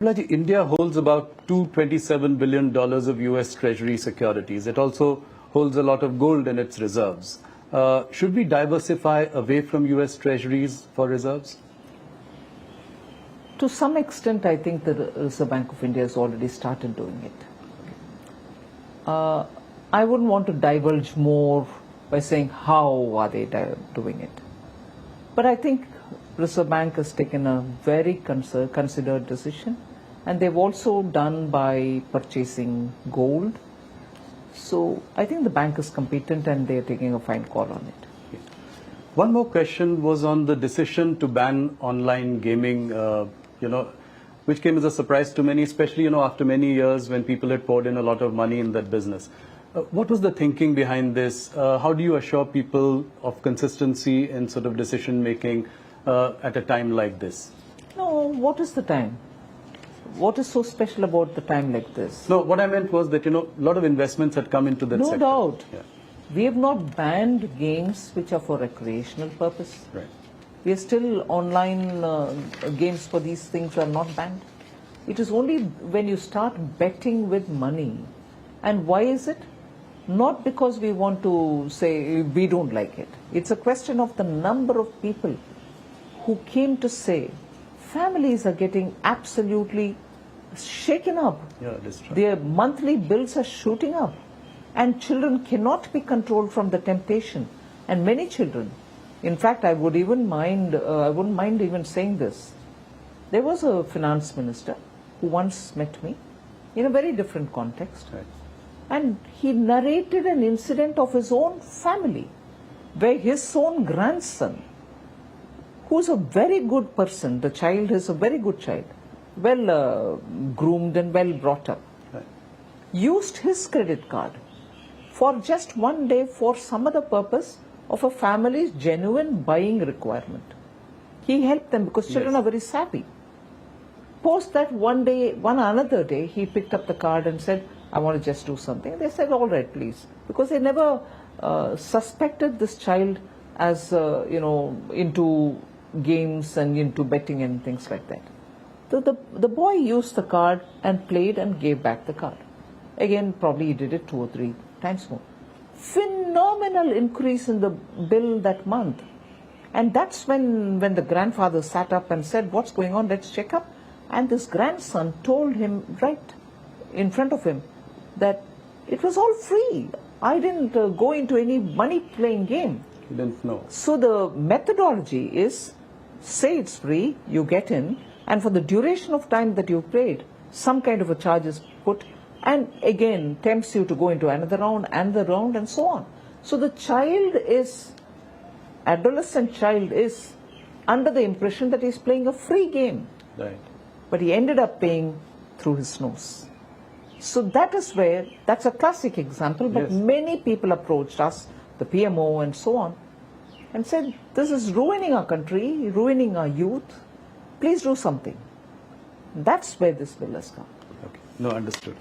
Nirmala, India holds about $227 billion of US Treasury securities. It also holds a lot of gold in its reserves. Should we diversify away from US Treasuries for reserves? To some extent, I think the Reserve Bank of India has already started doing it. I wouldn't want to divulge more by saying how are they doing it. But I think Reserve Bank has taken a very considered decision, and they've also done by purchasing gold. So I think the bank is competent and they're taking a fine call on it. One more question was on the decision to ban online gaming, which came as a surprise to many, especially, after many years when people had poured in a lot of money in that business. What was the thinking behind this? How do you assure people of consistency in sort of decision making at a time like this? No, what is the time? What is so special about the time like this? No, what I meant was that, a lot of investments had come into that sector. No doubt. Yeah. We have not banned games which are for recreational purpose. Right. We are still online games for these things are not banned. It is only when you start betting with money. And why is it? Not because we want to say we don't like it. It's a question of the number of people who came to say families are getting absolutely shaken up. Yeah, that's true. Their monthly bills are shooting up. And children cannot be controlled from the temptation. And many children, in fact, I wouldn't mind even saying this. There was a finance minister who once met me in a very different context. Right. And he narrated an incident of his own family, where his own grandson, who's a very good person, the child is a very good child, well groomed and well brought up, Right. used his credit card for just one day for some other purpose of a family's genuine buying requirement. He helped them because children are very savvy. Post that one another day, he picked up the card and said, I want to just do something. They said, all right, please. Because they never suspected this child as, into games and into betting and things like that. So the boy used the card and played and gave back the card. Again, probably he did it 2 or 3 times more. Phenomenal increase in the bill that month. And that's when the grandfather sat up and said, what's going on? Let's check up. And this grandson told him right in front of him that it was all free. I didn't go into any money playing game. He didn't know. So the methodology is, say it's free, you get in, and for the duration of time that you've played, some kind of a charge is put, and again tempts you to go into another round and so on. So the adolescent child is under the impression that he's playing a free game. Right. But he ended up paying through his nose. So that's a classic example, but Yes. many people approached us, the PMO and so on, and said, this is ruining our country, ruining our youth, please do something. That's where this bill has come. Okay. No, understood.